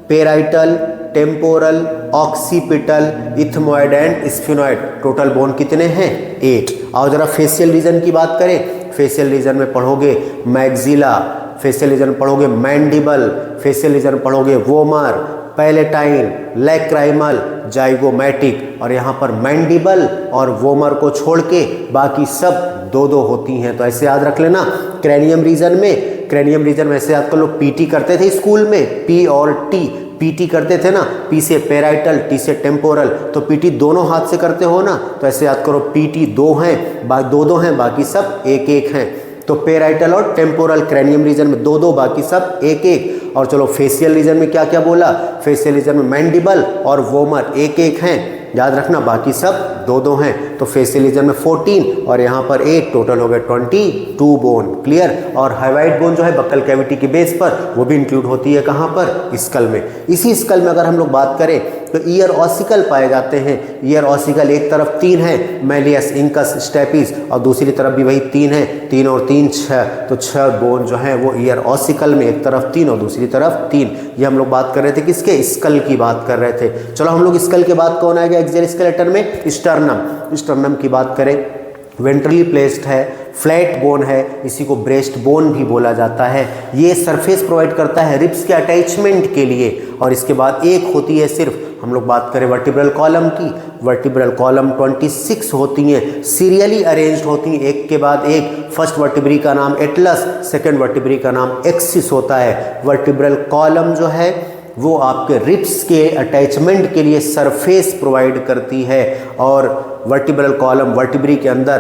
parietal, temporal, occipital, ethmoid and sphenoid. Total bone कितने हैं, 8। आओ जरा फेशियल रीजन की बात करें। फेशियल रीजन में पढ़ोगे मैग्जिला, फेशियल रीजन पढ़ोगे मैंडिबल, फेशियल रीजन पढ़ोगे वोमर, पैलेटाइन, लैक्राइमल, जाइगोमैटिक। और यहाँ पर मैंडिबल और वोमर को छोड़ के बाकी सब दो होती हैं। तो ऐसे याद रख लेना। क्रैनियम रीजन में ऐसे याद कर लो, पीटी करते थे स्कूल में, पी और टी, पीटी करते थे ना, पी से पेराइटल, टी से टेम्पोरल। तो पीटी दोनों हाथ से करते हो ना, तो ऐसे याद करो पीटी 2 हैं, दो हैं, बाकी सब एक एक हैं। तो पेराइटल और टेम्पोरल क्रैनियम रीजन में दो दो, बाकी सब एक एक। और चलो फेशियल रीजन में क्या क्या बोला, फेशियल रीजन में मैंडिबल और वोमर एक एक हैं, याद रखना, बाकी सब दो दो हैं। तो फेशियल रीजन में 14 और यहाँ पर 8, टोटल हो गए 22 बोन। क्लियर। और हाइवाइड बोन जो है बक्कल कैविटी के बेस पर, वो भी इंक्लूड होती है कहाँ पर, स्कल में। इसी स्कल में अगर हम लोग बात करें तो ईयर ऑसिकल पाए जाते हैं। ईयर ऑसिकल एक तरफ 3 है, मैलियस, इंकस, स्टेपिस, और दूसरी तरफ भी वही 3 है, 3 और 3 6, तो 6 बोन जो है वो ईयर ऑसिकल में, एक तरफ 3 और दूसरी तरफ 3। ये हम लोग बात कर रहे थे किसके, स्कल की बात कर रहे थे। चलो हम लोग स्कल के बाद कौन आएगा एक्सियल स्केलेटन में, स्टर्नम। स्टर्नम की बात करें, वेंट्रली प्लेस्ड है, फ्लैट बोन है, इसी को ब्रेस्ट बोन भी बोला जाता है। ये सरफेस प्रोवाइड करता है रिब्स के अटैचमेंट के लिए। और इसके बाद एक होती है सिर्फ, हम लोग बात करें वर्टिब्रल कॉलम की, वर्टिब्रल कॉलम 26 होती हैं, सीरियली अरेंज्ड होती हैं एक के बाद एक। फर्स्ट वर्टिब्री का नाम एटलस, सेकेंड वर्टिब्री का नाम एक्सिस होता है। वर्टिब्रल कॉलम जो है वो आपके रिब्स के अटैचमेंट के लिए सरफेस प्रोवाइड करती है। और वर्टिब्रल कॉलम वर्टिब्री के अंदर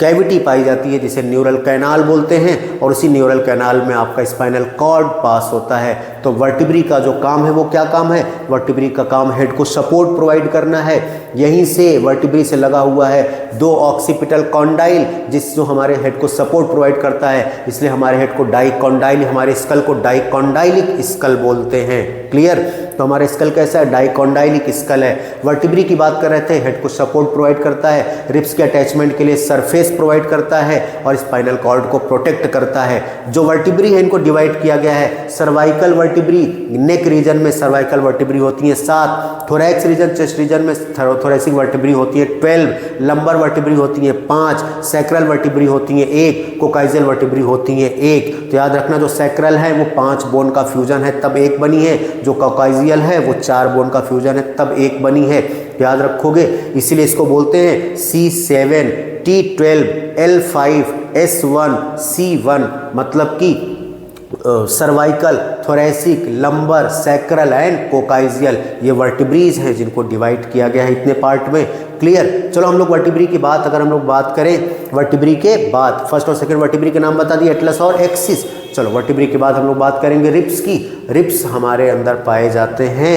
कैविटी पाई जाती है जिसे न्यूरल कैनाल बोलते हैं, और उसी न्यूरल कैनाल में आपका स्पाइनल कॉर्ड पास होता है। तो वर्टिब्री का जो काम है वो क्या काम है, वर्टिब्री का काम हेड को सपोर्ट प्रोवाइड करना है। यहीं से वर्टिब्री से लगा हुआ है 2 ऑक्सीपिटल कॉन्डाइल, जिस जो हमारे हेड को सपोर्ट प्रोवाइड करता है, इसलिए हमारे हेड को डाइकॉन्डाइल, हमारे स्कल को डाइकॉन्डाइलिक स्कल बोलते हैं। क्लियर। तो हमारा स्कल कैसा है, डाइकॉन्डाइलिक स्कल है। वर्टिब्री की बात कर रहे थे, हेड को सपोर्ट प्रोवाइड करता है, रिब्स के अटैचमेंट के लिए सरफेस प्रोवाइड करता है और स्पाइनल कॉर्ड को प्रोटेक्ट करता है। जो वर्टिब्री है इनको डिवाइड किया गया है, सर्वाइकल वर्टिब्री, नेक रीजन में सर्वाइकल वर्टिब्री होती है 7, थोरैक्स रीजन, चेस्ट रीजन में थोरैसिक वर्टिब्री होती है 12, लंबर वर्टिब्री होती है 5, सैक्रल वर्टिब्री होती है 1, कोकाइजल वर्टिब्री होती है 1। तो याद रखना जो सैक्रल है वो 5 बोन का फ्यूजन है तब एक बनी है, जो कोकाइजियल है वो 4 बोन का फ्यूजन है तब एक बनी है, याद रखोगे। इसीलिए इसको बोलते हैं C7 T12 L5 S1 C1, मतलब कि cervical, thoracic, lumbar, sacral and coccygeal, ये वर्टिब्रीज हैं जिनको डिवाइड किया गया है इतने पार्ट में। क्लियर। चलो हम लोग वर्टिब्री की बात अगर हम लोग बात करें, वर्टिब्री के बाद फर्स्ट और सेकंड वर्टिब्री के नाम बता दिए, एटलस और एक्सिस। चलो वर्टिब्री के बाद हम लोग बात करेंगे रिब्स की। रिब्स हमारे अंदर पाए जाते हैं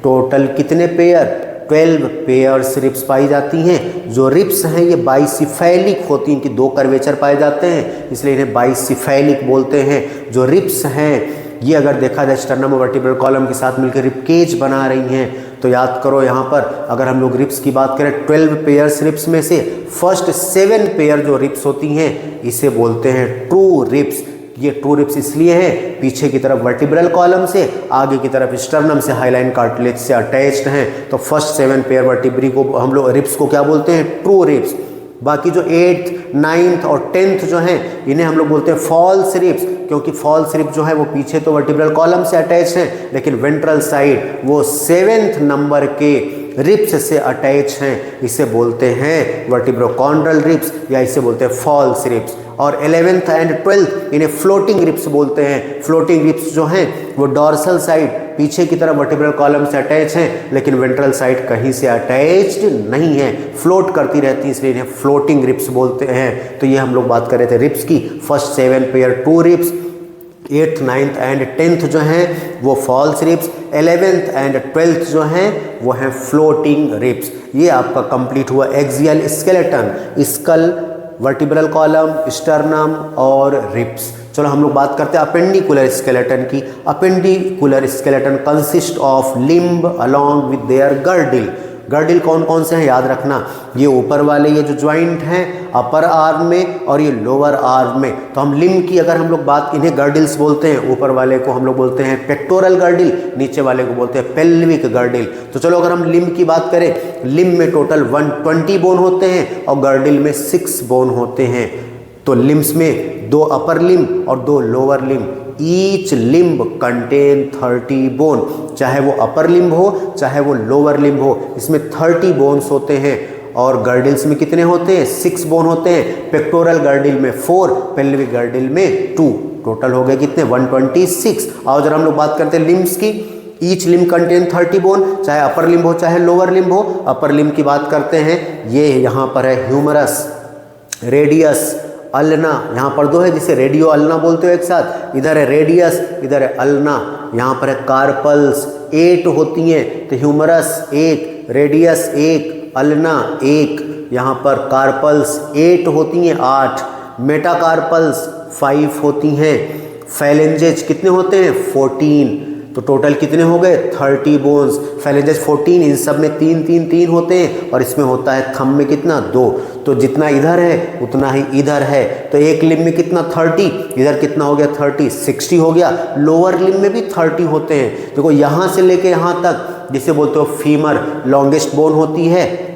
टोटल कितने पेयर, 12 पेयर्स रिब्स पाई जाती हैं। जो रिब्स हैं ये बाइसिफैलिक होती हैं, इनकी 2 कर्वेचर पाए जाते हैं, इसलिए इन्हें बाइसिफैलिक बोलते हैं। जो रिब्स हैं ये अगर देखा जाए स्टर्नम और वर्टिब्रल कॉलम के साथ मिलकर रिबकेज बना रही हैं। तो याद करो यहाँ पर अगर हम लोग रिब्स की बात करें, 12 पेयर्स रिब्स में से फर्स्ट 7 पेयर जो रिब्स होती हैं इसे बोलते हैं ट्रू रिब्स। ये ट्रू रिब्स इसलिए है, पीछे की तरफ वर्टिब्रल कॉलम से, आगे की तरफ स्टर्नम से हाइलाइन कार्टिलेज से अटैच्ड हैं। तो फर्स्ट 7 पेयर वर्टिब्री को हम लोग रिब्स को क्या बोलते हैं, ट्रू रिब्स। बाकी जो 8th, 9th और 10th जो हैं इन्हें हम लोग बोलते हैं फॉल्स रिब्स, क्योंकि फॉल्स रिब जो है वो पीछे तो वर्टिब्रल कॉलम से अटैच हैं, लेकिन वेंट्रल साइड वो 7th नंबर के रिब्स से अटैच हैं। इसे बोलते हैं वर्टिब्रोकॉन्ड्रल रिब्स या इसे बोलते हैं फॉल्स रिब्स। और 11th एंड 12th इन्हें फ्लोटिंग रिब्स बोलते हैं। फ्लोटिंग रिब्स जो हैं वो डॉर्सल साइड पीछे की तरफ वर्टिब्रल कॉलम से अटैच हैं, लेकिन वेंट्रल साइड कहीं से अटैच्ड नहीं है, फ्लोट करती रहती है, इसलिए इन्हें फ्लोटिंग रिब्स बोलते हैं। तो ये हम लोग बात कर रहे थे रिब्स की। First 7 pair true ribs, 8th, 9th and 10th जो हैं वो false ribs, 11th and 12th जो हैं वो हैं फ्लोटिंग रिब्स। ये आपका कंप्लीट हुआ axial skeleton, skull, vertebral column, sternum और रिब्स। चलो हम लोग बात करते हैं अपेंडिकुलर स्केलेटन की। Appendicular skeleton consist of limb along with their girdle. Girdle कौन कौन से हैं याद रखना, ये ऊपर वाले ये जो ज्वाइंट हैं अपर आर्म में और ये लोअर आर्म में। तो हम लिम्ब की अगर हम लोग बात, इन्हें गर्डिल्स बोलते हैं। ऊपर वाले को हम लोग बोलते हैं पेक्टोरल गर्डिल, नीचे वाले को बोलते हैं पेल्विक गर्डिल। तो चलो अगर हम लिम्ब की बात करें, लिम्ब में टोटल 120 बोन होते हैं और गर्डिल में 6 बोन होते हैं। तो लिम्ब्स में 2 अपर लिम्ब और 2 lower limb. Each limb contain 30 bone, चाहे वो अपर लिम्ब हो चाहे वो लोअर लिम्ब हो, इसमें 30 बोन्स होते हैं। और गर्डिल्स में कितने होते हैं, 6 बोन होते हैं। पेक्टोरल गर्डिल में 4, पेल्विक गर्डिल में 2, टोटल हो गए कितने 126। और जरा हम लोग बात करते हैं लिम्ब्स की। ईच लिम्ब कंटेन 30 बोन, चाहे अपर लिम्ब हो चाहे लोअर लिम्ब हो। अपर लिम्ब की बात करते हैं, ये यहाँ पर है ह्यूमरस, रेडियस अल्ना, यहाँ पर 2 है जिसे रेडियो अल्ना बोलते हो एक साथ, इधर है रेडियस, इधर है अल्ना, यहाँ पर है कार्पल्स 8 होती हैं, तो ह्यूमरस 1, रेडियस 1, अल्ना 1, यहाँ पर कार्पल्स 8 होती हैं 8, मेटाकार्पल्स 5 होती हैं, फैलेंजेज कितने होते हैं 14, तो टोटल कितने हो गए 30 बोन्स, फैलेंजेज 14, इन सब में 3 3 3 होते हैं और इसमें होता है थंब में कितना 2, तो जितना इधर है उतना ही इधर है, तो एक लिम्ब में कितना 30, इधर कितना हो गया 30, 60 हो गया। लोअर लिम्ब में भी 30 होते हैं, देखो यहाँ से लेके यहाँ तक जिसे बोलते हो फीमर लॉन्गेस्ट बोन होती है,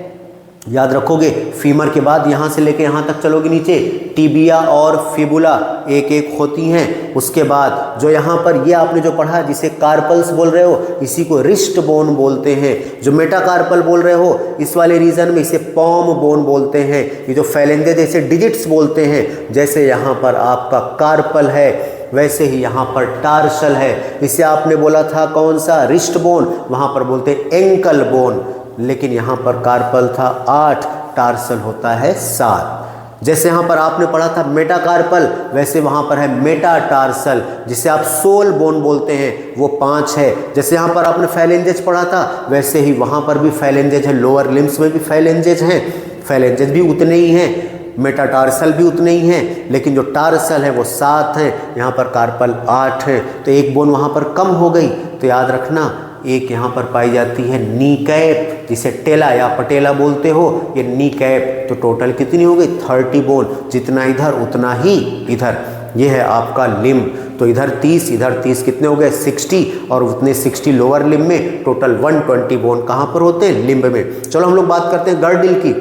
याद रखोगे। फीमर के बाद यहाँ से लेके यहाँ तक चलोगे नीचे, टिबिया और फिबुला एक एक होती हैं। उसके बाद जो यहाँ पर ये आपने जो पढ़ा जिसे कार्पल्स बोल रहे हो, इसी को रिस्ट बोन बोलते हैं। जो मेटाकार्पल बोल रहे हो इस वाले रीजन में इसे पॉम बोन बोलते हैं। ये जो फैलेंजे जैसे डिजिट्स बोलते हैं, जैसे यहाँ पर आपका कार्पल है वैसे ही यहाँ पर टार्सल है। इसे आपने बोला था कौन सा रिस्ट बोन, वहाँ पर बोलते हैं एंकल बोन, लेकिन यहाँ पर कार्पल था 8, टार्सल होता है 7। जैसे यहाँ पर आपने पढ़ा था मेटाकार्पल, वैसे वहाँ पर है मेटाटार्सल जिसे आप सोल बोन बोलते हैं, वो 5 है। जैसे यहाँ पर आपने फैलेंजेज पढ़ा था, वैसे ही वहाँ पर भी फैलेंजेज है, लोअर लिम्स में भी फैलेंजेज हैं, फैलेंजेज भी उतने ही हैं, मेटाटार्सल भी उतने ही हैं, लेकिन जो टार्सल है वो 7 हैं, यहाँ पर कार्पल 8 है, तो एक बोन वहाँ पर कम हो गई। तो याद रखना एक यहाँ पर पाई जाती है नी कैप, जिसे टेला या पटेला बोलते हो, ये नी कैप। तो टोटल कितनी हो गई 30 बोन, जितना इधर उतना ही इधर। ये है आपका लिम्ब, तो इधर 30 कितने हो गए 60, और उतने 60 लोअर लिम्ब में, टोटल 120 बोन कहाँ पर होते हैं लिम्ब में। चलो हम लोग बात करते हैं गर्डिल की।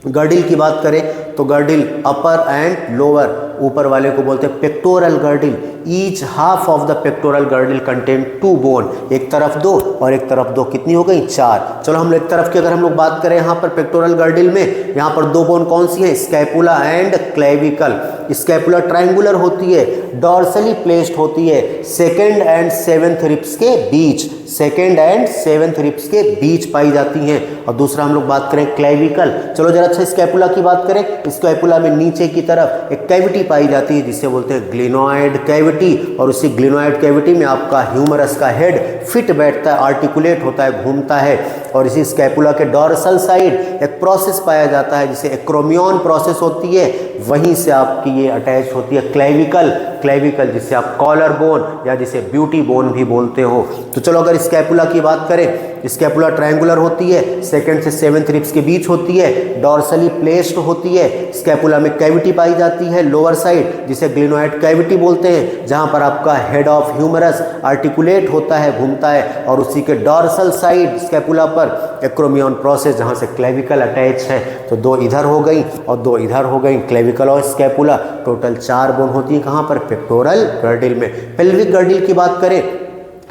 गर्डिल की बात करें तो गर्डिल अपर एंड लोअर, ऊपर वाले को बोलते हैं pectoral girdle. Each half of the pectoral girdle contain 2 bone, एक तरफ 2 और एक तरफ 2, कितनी हो गई 4। चलो हम एक तरफ की अगर हम लोग बात करें यहाँ पर पेक्टोरल गर्डिल में, यहाँ पर 2 बोन कौन सी है, scapula and clavicle. Scapula triangular होती है, डॉर्सली प्लेस्ड होती है, 2nd एंड 7th रिब्स के बीच, 2nd एंड 7th रिब्स के बीच पाई जाती हैं। और दूसरा हम लोग बात करें क्लेविकल। चलो जरा अच्छा स्कैपुला की बात करें, स्कैपुला में नीचे की तरफ एक कैविटी पाई जाती है जिसे बोलते हैं ग्लिनोइड कैविटी, और उसी ग्लिनोइड कैविटी में आपका ह्यूमरस का हेड फिट बैठता है, आर्टिकुलेट होता है, घूमता है। और इसी स्कैपुला के डॉर्सल साइड एक प्रोसेस पाया जाता है जिसे एक्रोमियन प्रोसेस होती है, वहीं से आपकी ये अटैच होती है क्लेविकल, क्लेविकल जिसे आप कॉलर बोन या जिसे ब्यूटी बोन भी बोलते हो। तो चलो अगर स्कैपुला की बात करें, स्कैपुला ट्रायंगुलर होती है, 2nd से 7th रिब्स के बीच होती है, डॉर्सली प्लेस्ड होती है। स्कैपुला में कैविटी पाई जाती है लोअर साइड जिसे ग्लिनोइड कैविटी बोलते हैं, जहां पर आपका हेड ऑफ ह्यूमरस आर्टिकुलेट होता है, घूमता है। और उसी के डॉर्सल साइड स्कैपुला पर एक्रोमियन प्रोसेस जहां से क्लेविकल अटैच है। तो 2 इधर हो गई और 2 इधर हो गई, क्लेविकल और स्कैपुला। टोटल 4 बोन होती है कहाँ पर, पेक्टोरल गर्डिल में। पेल्विक गर्डिल की बात करें,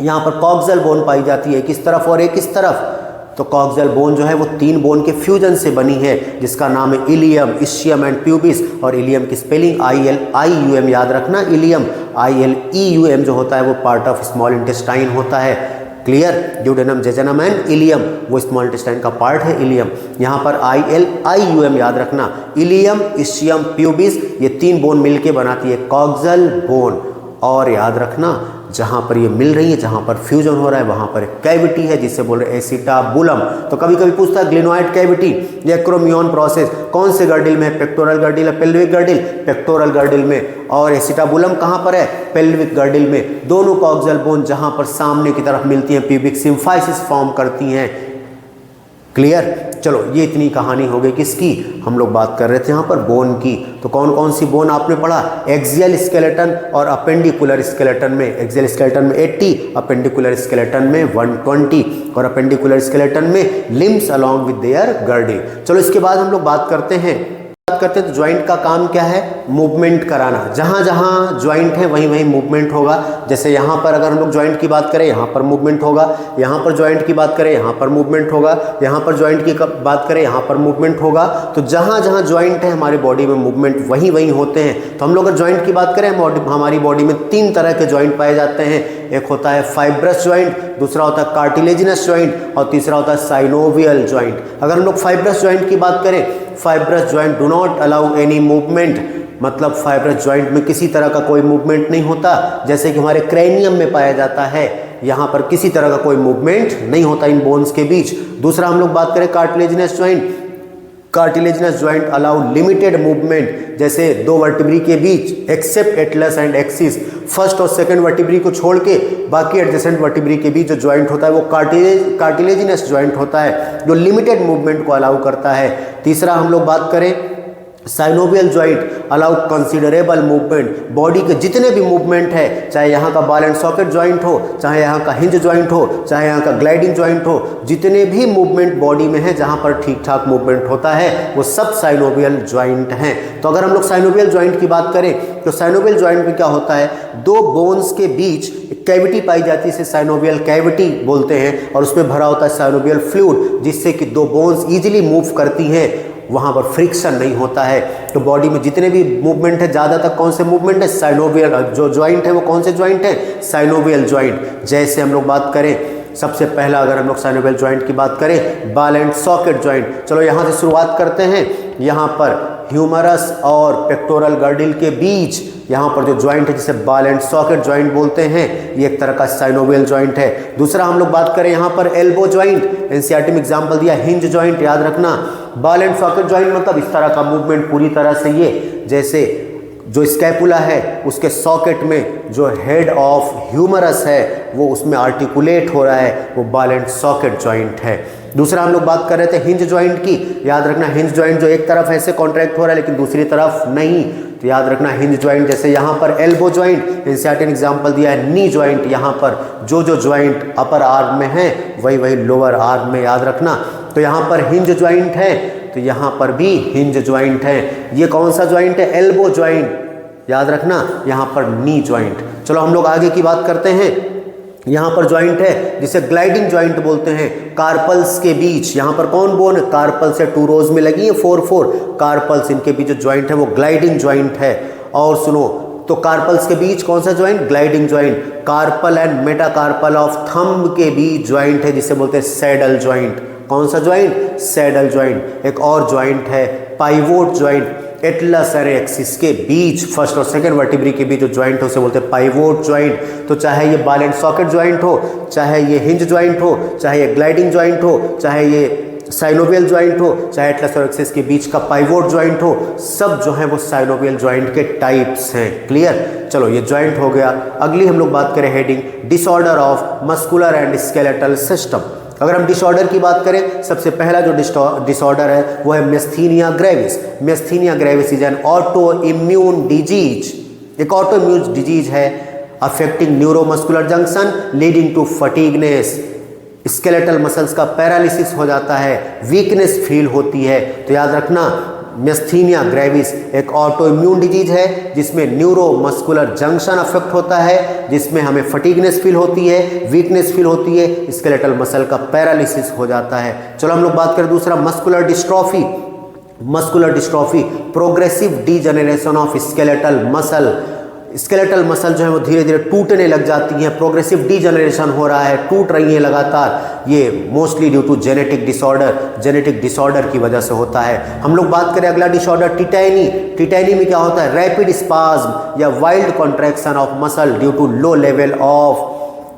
यहाँ पर कॉक्सल बोन पाई जाती है, किस तरफ और एक किस तरफ। तो कॉक्सल बोन जो है वो 3 बोन के फ्यूजन से बनी है, जिसका नाम है इलियम, इशियम एंड प्यूबिस। और इलियम की स्पेलिंग ILIUM याद रखना, इलियम। ILEUM जो होता है वो पार्ट ऑफ स्मॉल इंटेस्टाइन होता है, क्लियर। ड्यूडेनम, जेजनम एंड इलियम वो स्मॉल इंटेस्टाइन का पार्ट है, इलियम। यहाँ पर ILIUM याद रखना, इलियम, इशियम, प्यूबिस, ये 3 बोन मिलके बनाती है कॉक्सल बोन। और याद रखना जहाँ पर ये मिल रही है, जहाँ पर फ्यूजन हो रहा है, वहाँ पर एक कैविटी है जिसे बोल रहे हैं एसिटाबुलम। तो कभी कभी पूछता है ग्लिनोइड कैविटी या एक्रोमियन प्रोसेस कौन से गर्डिल में, पेक्टोरल गर्डिल या पेल्विक गर्डिल, पेक्टोरल गर्डिल में। और एसिटाबुलम कहाँ पर है, पेल्विक गर्डिल में। दोनों कॉक्सल बोन जहाँ पर सामने की तरफ मिलती हैं, प्यूबिक सिम्फाइसिस फॉर्म करती हैं, क्लियर। चलो ये इतनी कहानी हो गई किसकी, हम लोग बात कर रहे थे यहाँ पर बोन की। तो कौन कौन सी बोन आपने पढ़ा, एक्सियल स्केलेटन और अपेंडिकुलर स्केलेटन में। एक्सियल स्केलेटन में 80, अपेंडिकुलर स्केलेटन में 120, और अपेंडिकुलर स्केलेटन में limbs along with their girdle. चलो इसके बाद हम लोग बात करते हैं तो ज्वाइंट का काम क्या है, मूवमेंट कराना। जहाँ जहाँ ज्वाइंट है वहीं वहीं मूवमेंट होगा। जैसे यहाँ पर अगर हम लोग ज्वाइंट की बात करें, यहाँ पर मूवमेंट होगा। यहाँ पर ज्वाइंट की बात करें, यहाँ पर मूवमेंट होगा। यहाँ पर ज्वाइंट की बात करें, यहाँ पर मूवमेंट होगा। तो जहाँ जहाँ ज्वाइंट है हमारी बॉडी में मूवमेंट वहीं वहीं होते हैं। तो हम लोग अगर ज्वाइंट की बात करें, हमारी बॉडी में 3 तरह के ज्वाइंट पाए जाते हैं। एक होता है फाइब्रस ज्वाइंट, दूसरा होता है कार्टिलेजिनस ज्वाइंट, और तीसरा होता है साइनोवियल ज्वाइंट। अगर हम लोग फाइब्रस ज्वाइंट की बात करें, fibrous joint do not allow any movement, मतलब फाइब्रस जॉइंट में किसी तरह का कोई मूवमेंट नहीं होता, जैसे कि हमारे क्रैनियम में पाया जाता है, यहाँ पर किसी तरह का कोई मूवमेंट नहीं होता इन बोन्स के बीच। दूसरा हम लोग बात करें cartilaginous joint. Cartilaginous joint allow limited movement, जैसे दो वर्टिब्री के बीच except atlas and axis, first और सेकंड वर्टिब्री को छोड़ के बाकी एडजेसेंट वर्टिब्री के बीच जो जॉइंट होता है वो कार्टिलेजिनस जॉइंट होता है, जो लिमिटेड मूवमेंट को अलाउ करता है। तीसरा हम लोग बात करें synovial joint allow considerable movement, body के जितने भी मूवमेंट है, चाहे यहाँ का बॉल एंड सॉकेट जॉइंट हो, चाहे यहाँ का हिंज जॉइंट हो, चाहे यहाँ का ग्लाइडिंग जॉइंट हो, जितने भी मूवमेंट बॉडी में है जहाँ पर ठीक ठाक मूवमेंट होता है वो सब साइनोवियल जॉइंट हैं। तो अगर हम लोग साइनोवियल जॉइंट की बात करें तो साइनोवियल जॉइंट में क्या होता है, दो बोन्स के बीच कैविटी पाई जाती है, इसे साइनोवियल कैविटी बोलते हैं, और उसमें भरा होता है साइनोवियल फ्लूइड, जिससे कि दो बोन्स इजीली मूव करती हैं, वहाँ पर फ्रिक्शन नहीं होता है। तो बॉडी में जितने भी मूवमेंट है, ज़्यादातर कौन से मूवमेंट है, साइनोवियल जो जॉइंट है वो कौन से जॉइंट है, साइनोवियल जॉइंट। जैसे हम लोग बात करें सबसे पहला, अगर हम लोग साइनोवियल जॉइंट की बात करें, बॉल एंड सॉकेट जॉइंट। चलो यहाँ से शुरुआत करते हैं। यहाँ पर ह्यूमरस और पेक्टोरल गर्डिल के बीच यहाँ पर जो जॉइंट है जिसे बॉल एंड सॉकेट जॉइंट बोलते हैं, ये एक तरह का साइनोवियल जॉइंट है। दूसरा हम लोग बात करें यहाँ पर एल्बो जॉइंट, एनसीईआरटी में एग्जाम्पल दिया हिंज जॉइंट, याद रखना। बॉल एंड सॉकेट जॉइंट मतलब इस तरह का मूवमेंट पूरी तरह से, ये जैसे जो स्कैपुला है उसके सॉकेट में जो हेड ऑफ ह्यूमरस है वो उसमें आर्टिकुलेट हो रहा है, वो बॉल एंड सॉकेट जॉइंट है। दूसरा हम लोग बात कर रहे थे हिंज जॉइंट की, याद रखना हिंज जॉइंट जो एक तरफ ऐसे कॉन्ट्रैक्ट हो रहा है लेकिन दूसरी तरफ नहीं, तो याद रखना हिंज जॉइंट। जैसे यहाँ पर एल्बो जॉइंट, एनसीईआरटी ने एग्जाम्पल दिया है नी जॉइंट, यहाँ पर जो जॉइंट अपर आर्म में है वही लोअर आर्म में, याद रखना। तो यहाँ पर हिंज जॉइंट है तो यहाँ पर भी हिंज जॉइंट है। ये कौन सा जॉइंट है, एल्बो जॉइंट, याद रखना। यहाँ पर नी जॉइंट। चलो हम लोग आगे की बात करते हैं। यहाँ पर जॉइंट है जिसे ग्लाइडिंग जॉइंट बोलते हैं, कार्पल्स के बीच। यहाँ पर कौन बोन है, कार्पल्स है, टू रोज में लगी है 4 कार्पल्स, इनके बीच जो जॉइंट है वो ग्लाइडिंग जॉइंट है। और सुनो, तो कार्पल्स के बीच कौन सा joint, gliding joint. Carpal and metacarpal of thumb के बीच जॉइंट है जिसे बोलते हैं सैडल जॉइंट। कौन सा जॉइंट, सैडल जॉइंट। एक और जॉइंट है पाइवोट जॉइंट, एटलस और एक्सिस के बीच, फर्स्ट और सेकंड वर्टिब्री के बीच जो जॉइंट हो उसे बोलते हैं पाइवोट जॉइंट। तो चाहे ये बॉल एंड सॉकेट जॉइंट हो, चाहे ये हिंज जॉइंट हो, चाहे ये ग्लाइडिंग जॉइंट हो, चाहे ये साइनोवियल जॉइंट हो, चाहे एटलस और एक्सिस के बीच का पाइवोट जॉइंट हो, सब जो है वो साइनोवियल जॉइंट के टाइप्स हैं। क्लियर। चलो ये जॉइंट हो गया। अगली हम लोग बात करें heading disorder of muscular and skeletal system. अगर हम डिसऑर्डर की बात करें, सबसे पहला जो डिसऑर्डर है वो है myasthenia gravis. Myasthenia gravis is an autoimmune disease, एक ऑटो इम्यून डिजीज है affecting neuromuscular junction leading to fatigueness. Skeletal muscles का पैरालिसिस हो जाता है, वीकनेस फील होती है। तो याद रखना मिस्थीनिया ग्रेविस एक ऑटो इम्यून डिजीज है जिसमें न्यूरोमस्कुलर जंक्शन अफेक्ट होता है, जिसमें हमें फटीगनेस फील होती है, वीकनेस फील होती है, स्केलेटल मसल का पैरालिसिस हो जाता है। चलो हम लोग बात करें दूसरा, muscular dystrophy. Muscular dystrophy progressive degeneration of skeletal muscle. Skeletal muscle जो है वो धीरे धीरे टूटने लग जाती हैं, प्रोग्रेसिव डीजनरेशन हो रहा है, टूट रही है लगातार। ये mostly due to genetic disorder की वजह से होता है। हम लोग बात करें अगला डिसऑर्डर टिटैनी। टिटैनी में क्या होता है, रैपिड स्पाज्म या wild contraction of muscle due to low level of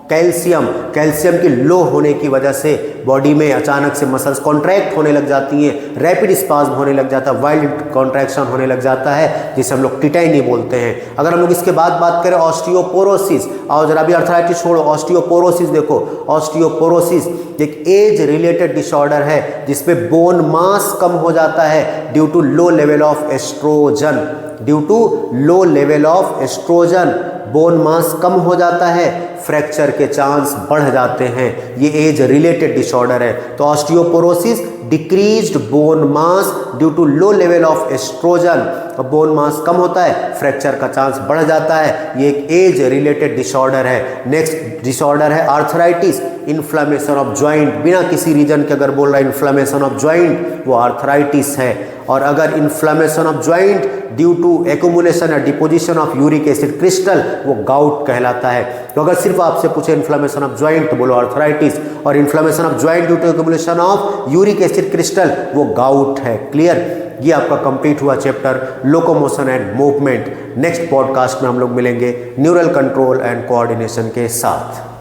calcium. Calcium की लो होने की वजह से बॉडी में अचानक से मसल्स कॉन्ट्रैक्ट होने लग जाती हैं, रैपिड स्पाज्म होने लग जाता है, वाइल्ड कॉन्ट्रैक्शन होने लग जाता है, जिसे हम लोग टिटैनी बोलते हैं। अगर हम लोग इसके बाद बात करें ऑस्टियोपोरोसिस, और जरा भी अर्थराइटिस छोड़ो, ऑस्टियोपोरोसिस देखो। ऑस्टियोपोरोसिस एक एज रिलेटेड डिसऑर्डर है जिसमें बोन मास कम हो जाता है due to low level of estrogen. Due to low level of estrogen bone mass कम हो जाता है, फ्रैक्चर के चांस बढ़ जाते हैं। ये एज रिलेटेड डिसऑर्डर है। तो osteoporosis decreased bone mass due to low level of estrogen, bone mass कम होता है, फ्रैक्चर का चांस बढ़ जाता है। ये एक एज रिलेटेड डिसऑर्डर है। नेक्स्ट डिसऑर्डर है आर्थराइटिस, इन्फ्लामेशन ऑफ जॉइंट। बिना किसी रीजन के अगर बोल रहा है इन्फ्लामेशन ऑफ जॉइंट, वो आर्थराइटिस है। और अगर inflammation of joint due to accumulation या deposition of uric acid crystal, वो गाउट कहलाता है। तो अगर सिर्फ आपसे पूछे इन्फ्लामेशन ऑफ जॉइंट तो बोलो आर्थराइटिस, और inflammation of joint due to accumulation of uric acid crystal वो गाउट है। क्लियर। ये आपका कंप्लीट हुआ chapter locomotion and movement. Next podcast में हम लोग मिलेंगे न्यूरल कंट्रोल एंड कोऑर्डिनेशन के साथ।